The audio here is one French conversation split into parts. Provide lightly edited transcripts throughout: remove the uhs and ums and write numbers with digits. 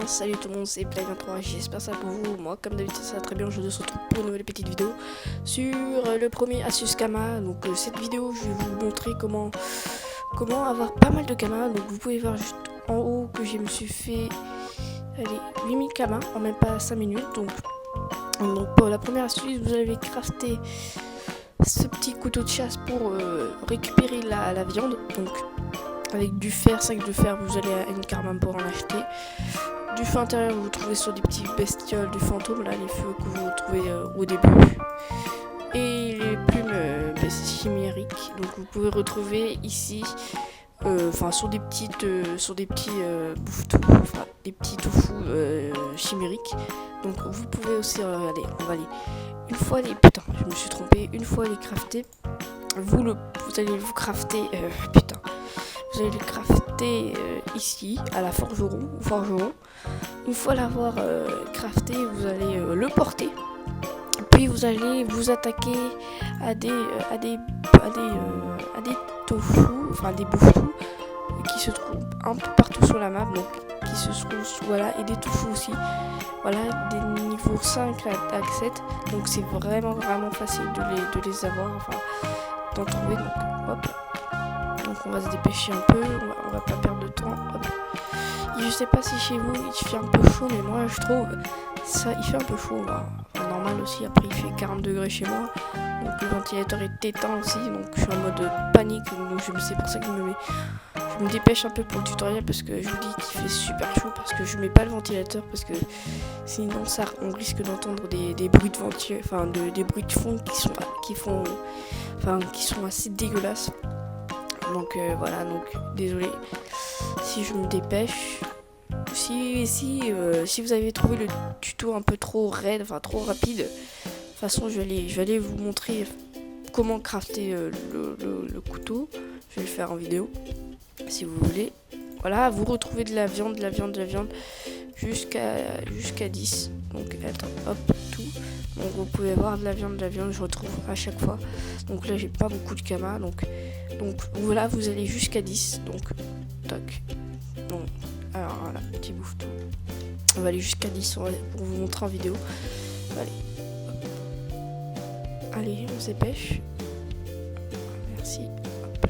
salut tout le monde, c'est Play23, j'espère ça pour vous. Moi comme d'habitude ça va très bien, je vous retrouve pour une nouvelle petite vidéo sur le premier Asus Kama. Donc cette vidéo je vais vous montrer comment avoir pas mal de Kama. Donc vous pouvez voir juste en haut que je me suis fait 8000 Kama en même pas 5 minutes. Donc pour la première astuce, vous allez crafter ce petit couteau de chasse pour récupérer la viande. Donc avec du fer, 5 de fer, vous allez à une Karma pour en acheter. Du feu intérieur, vous trouvez sur des petits bestioles du fantôme, là, les feux que vous trouvez au début. Et les plumes chimériques, donc vous pouvez retrouver ici, sur des petits bouffetous, enfin des petits toufous chimériques. Donc vous pouvez aussi, regardez, on va aller, une fois les, putain, je me suis trompé, une fois les crafter, vous allez vous crafter, vous allez le crafter ici, à la forgeron. Une fois l'avoir crafté, vous allez le porter. Puis vous allez vous attaquer à des tofu, enfin des bouffetous qui se trouvent un peu partout sur la map, donc qui se trouvent, voilà, et des tofu aussi. Voilà, des niveaux 5 à 7, donc c'est vraiment facile de les avoir, enfin d'en trouver, donc hop. Donc on va se dépêcher un peu, on va pas perdre de temps, hop. Et je sais pas si chez vous il fait un peu chaud, mais moi je trouve ça, il fait un peu chaud, enfin, normal aussi. Après il fait 40 degrés chez moi, donc le ventilateur est éteint aussi, donc je suis en mode panique, donc c'est pour ça que je me dépêche un peu pour le tutoriel, parce que je vous dis qu'il fait super chaud, parce que je mets pas le ventilateur, parce que sinon on risque d'entendre des bruits de ventilateur, enfin des bruits de fond qui sont assez dégueulasses. Donc voilà, donc désolé si je me dépêche. Si vous avez trouvé le tuto un peu trop raide, enfin trop rapide, de toute façon je vais aller vous montrer comment crafter le couteau. Je vais le faire en vidéo si vous voulez. Voilà, vous retrouvez de la viande jusqu'à 10. Donc attends, hop, tout. Donc vous pouvez avoir de la viande, je retrouve à chaque fois. Donc là j'ai pas beaucoup de Kama, donc voilà, vous allez jusqu'à 10. Donc toc. Donc alors voilà, petit bouffe tout. On va aller jusqu'à 10 pour vous montrer en vidéo. Allez. Hop. Allez, on se dépêche. Merci. Hop.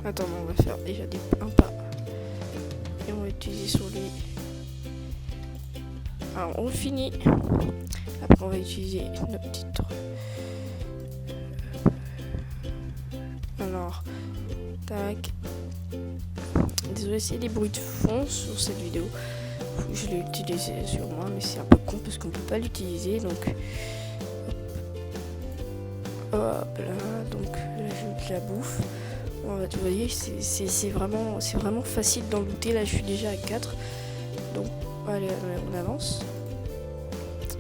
Attends, on va faire déjà un pas. Et on va utiliser sur les... Alors on finit. Après on va utiliser nos petites... Alors, tac. Désolé s'il y a des bruits de fond sur cette vidéo. Je l'ai utilisé sur moi, mais c'est un peu con parce qu'on peut pas l'utiliser. Donc, hop là. Donc là j'ai de la bouffe. Bon, vous voyez, c'est vraiment facile d'en looter. Là je suis déjà à 4. Donc allez, on avance.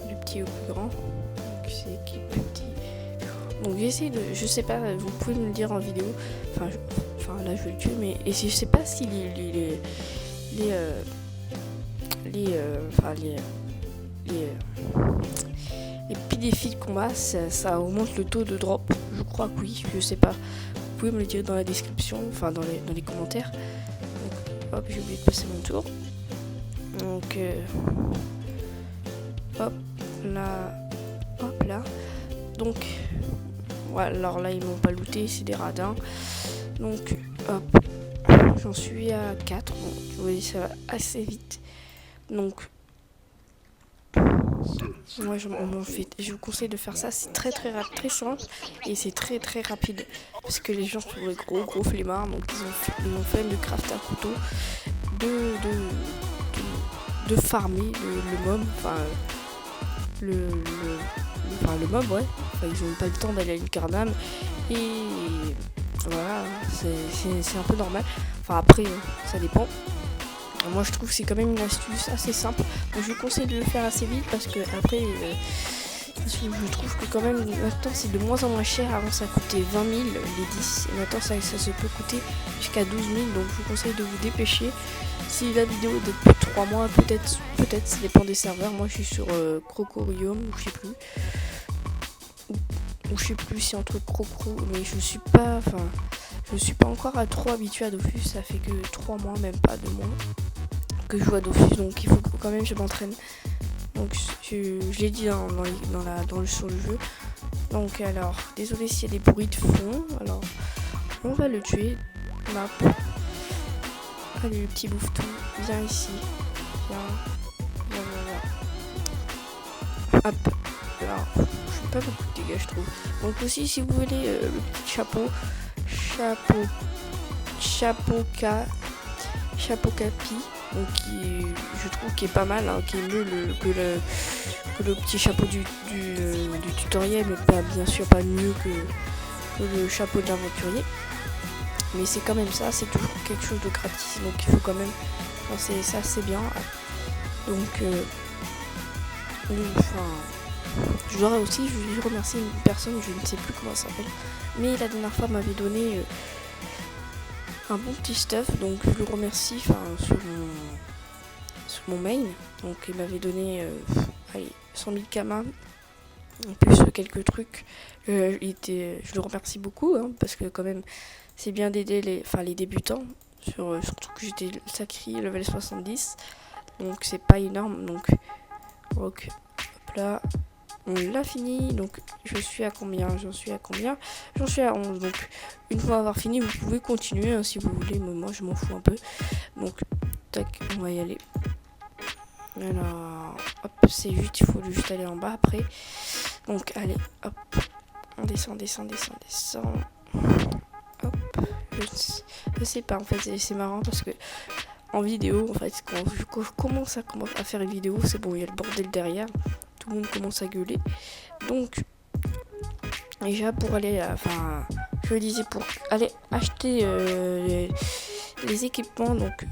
Du petit au plus grand. Donc c'est qui le petit. Donc j'essaie de, je sais pas, vous pouvez me le dire en vidéo. Enfin là je vais le tuer, mais et si je sais pas si les défis de combat, ça augmente le taux de drop. Je crois que oui, je sais pas. Vous pouvez me le dire dans la description, enfin dans les commentaires. Donc, hop, j'ai oublié de passer mon tour. Donc hop là. Donc voilà, alors là ils m'ont pas looté, c'est des radins. Donc hop, j'en suis à 4. Bon, vous voyez, ça va assez vite. Donc moi je vous conseille de faire ça, c'est très simple et c'est très rapide, parce que les gens sont des gros flemmards, donc ils ont fait de crafter un couteau, de farmer le mob, le mob, ouais. Enfin, ils ont pas le temps d'aller à une Cardam, et voilà, c'est un peu normal. Enfin après, ça dépend. Moi je trouve que c'est quand même une astuce assez simple. Donc, je vous conseille de le faire assez vite, parce que après je trouve que quand même maintenant c'est de moins en moins cher. Avant ça coûtait 20 000 les 10, et maintenant ça se peut coûter jusqu'à 12 000. Donc je vous conseille de vous dépêcher. Si la vidéo est de plus de 3 mois, peut-être ça dépend des serveurs. Moi je suis sur Crocorium, ou je sais plus. Ou je sais plus si entre Crocro, mais je suis pas, enfin je suis pas encore trop habitué à Dofus, ça fait que 3 mois, même pas 2 mois que je joue à Dofus, donc il faut quand même que je m'entraîne. Donc je l'ai dit sur le jeu. Donc alors, désolé s'il y a des bruits de fond. Alors, on va le tuer. Map. Allez, le petit bouffe-tout, viens ici. Viens. Hop. Alors, je fais pas beaucoup de dégâts, je trouve. Donc aussi, si vous voulez le petit chapeau capi, donc je trouve qu'il est pas mal, hein, qui est mieux que le petit chapeau du tutoriel, mais pas, bien sûr pas mieux que le chapeau de l'aventurier. Mais c'est quand même ça, c'est toujours quelque chose de gratis, donc il faut quand même penser ça, c'est bien. Donc je dois aussi, je remercie une personne, je ne sais plus comment elle s'appelle, mais la dernière fois m'avait donné un bon petit stuff, donc je le remercie sur mon main. Donc il m'avait donné 100 000 kamas, en plus quelques trucs. Je le remercie beaucoup, hein, parce que quand même c'est bien d'aider les débutants, surtout que j'étais sacré level 70, donc c'est pas énorme. Donc hop là, on l'a fini. Donc j'en suis à combien? J'en suis à 11. Donc une fois avoir fini, vous pouvez continuer, hein, si vous voulez, mais moi je m'en fous un peu. Donc tac, on va y aller. Alors hop, il faut juste aller en bas après. Donc allez, hop, on descend. Hop, je sais pas, en fait c'est marrant parce que en vidéo, en fait, quand je commence à faire une vidéo, c'est bon, il y a le bordel derrière, tout le monde commence à gueuler. Donc déjà pour aller, je disais pour aller acheter les équipements, donc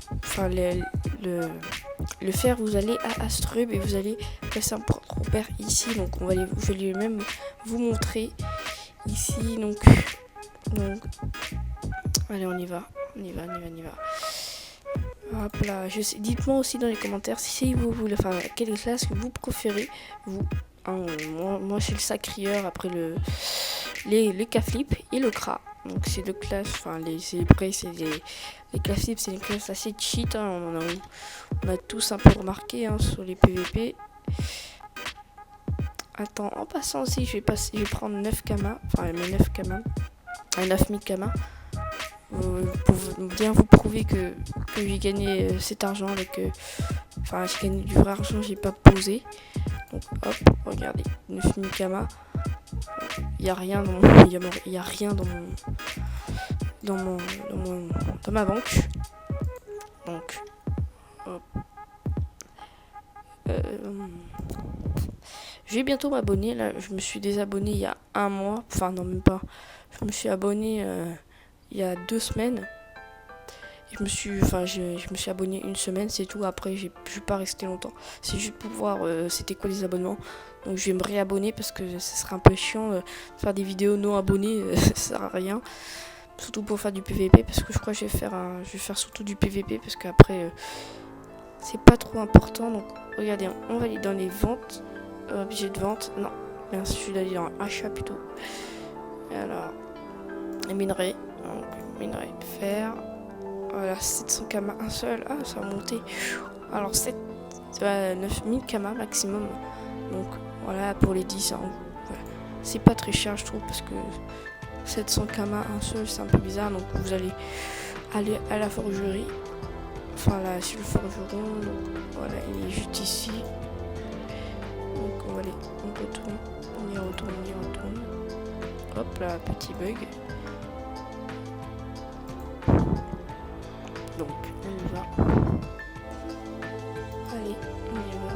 le faire, vous allez à Astrub et vous allez passer un repère ici. Donc je vais même vous montrer ici. Donc allez, on y va. Hop là, dites-moi aussi dans les commentaires si vous voulez, quelle classe que vous préférez, vous. Moi c'est le sacrieur, après les caflips et le cra. Donc c'est deux classes, les caflips, c'est des classes assez cheat, hein, on a tous un peu remarqué, hein, sur les PVP. Attends, en passant aussi, je vais prendre 9 kamas, mes 9 kamas, 9000 kamas. Pour bien vous prouver que j'ai gagné cet argent avec j'ai gagné du vrai argent, j'ai pas posé. Donc hop, regardez, 9000 kamas. Il y a rien dans ma banque. Donc hop. Je vais bientôt m'abonner. Là, je me suis désabonné il y a un mois. Enfin non, même pas. Je me suis abonné il y a 2 semaines. Je me suis abonné une semaine, c'est tout. Après, je vais pas rester longtemps. C'est juste pour voir c'était quoi les abonnements. Donc je vais me réabonner parce que ce serait un peu chiant de faire des vidéos non abonnées, ça sert à rien. Surtout pour faire du PVP, parce que je crois que je vais faire surtout du PVP, parce qu'après c'est pas trop important. Donc regardez, on va aller dans les ventes, objet de vente. Non, je suis allé dans achat plutôt. Alors, les minerais. Donc, minerais, fer. Voilà, 700 kamas, un seul. Ah, ça a monté. Alors, 9000 kamas maximum. Donc, voilà, pour les 10 ans. Voilà. C'est pas très cher, je trouve, parce que 700 kamas, un seul, c'est un peu bizarre. Donc, vous allez aller à la forgerie. Là, sur le forgeron. Donc, voilà, il est juste ici. Donc, on va aller, on y retourne. Hop là, petit bug. Donc, on y va. Allez, on y va.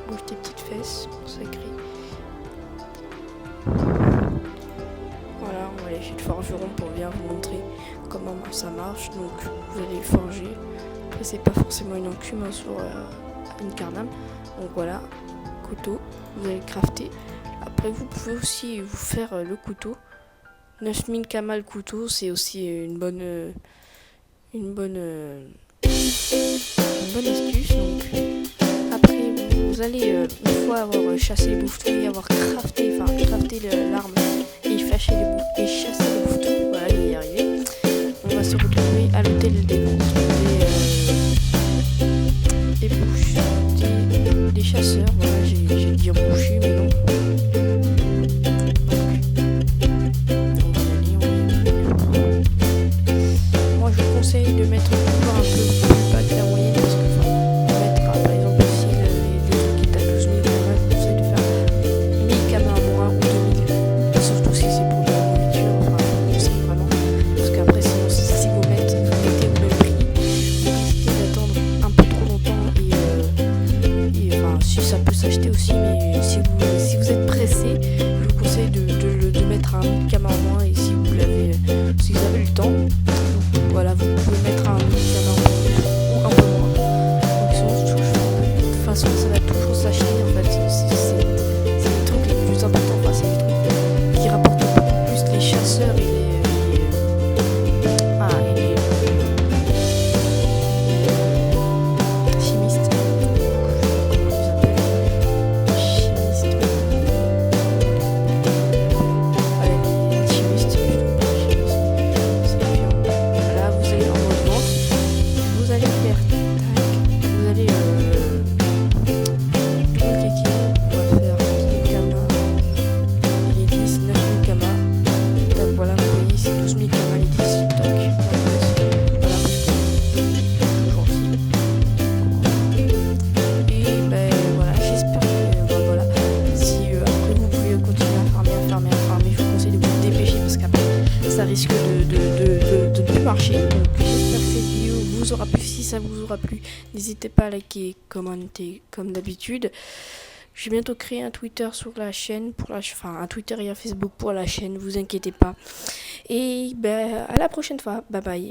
Bouge tes petites fesses, sacré. Voilà, on va aller chez le forgeron pour bien vous montrer comment ça marche. Donc, vous allez forger. Après, c'est pas forcément une enclume, hein, sur une carname. Donc, voilà, couteau. Vous allez crafter. Après, vous pouvez aussi vous faire le couteau. 9000 kamas le couteau, c'est aussi une bonne astuce. Donc après, vous allez une fois avoir chassé les bouffetous, avoir crafté l'arme et chasser les bouffetous, voilà, il y est arrivé. à l'hôtel des bouches, des chasseurs. Voilà, j'ai dit boucher, mais non. Moi, je vous conseille de mettre toujours un peu plus bas que la moyenne parce que, mettre par exemple si les trucs qui est à 12 000 camas, je vous conseille de faire 1000 camas à moins ou 2000. Surtout si c'est pour de la nourriture, je vous conseille vraiment. Parce qu'après, sinon, si vous mettez au même prix, vous risquez d'attendre un peu trop longtemps et si ça peut s'acheter aussi, mais si vous êtes pressé, je vous conseille de mettre un 1000 camas en moins et si vous avez le temps, voilà, vous pouvez mettre un 1000 camas en moins ou un peu moins. Donc sinon, de toute façon, ça va toujours s'acheter en fait. C'est les trucs les plus importants, c'est les trucs qui rapportent beaucoup plus, les chasseurs et les chimistes. Comment ils s'appellent? Chimistes. Ouais, les chimistes, là, vous allez en mode vente, vous allez faire tac, vous allez cliquer, on va faire 10 000 camas, les 10, 9 000 camas, tac, voilà, vous voyez, c'est 12 000 camas, les 10, tac, voilà, parce que toujours aussi. Et ben voilà, j'espère que voilà, si après vous pouvez continuer à farmer, je vous conseille de vous dépêcher parce qu'après ça risque de ne plus marcher. Donc j'espère que cette vidéo vous aura plu. Si ça vous aura plu, n'hésitez pas à liker, commenter comme d'habitude. Je vais bientôt créer un Twitter sur la chaîne, un Twitter et un Facebook pour la chaîne, vous inquiétez pas. Et ben à la prochaine fois, bye bye.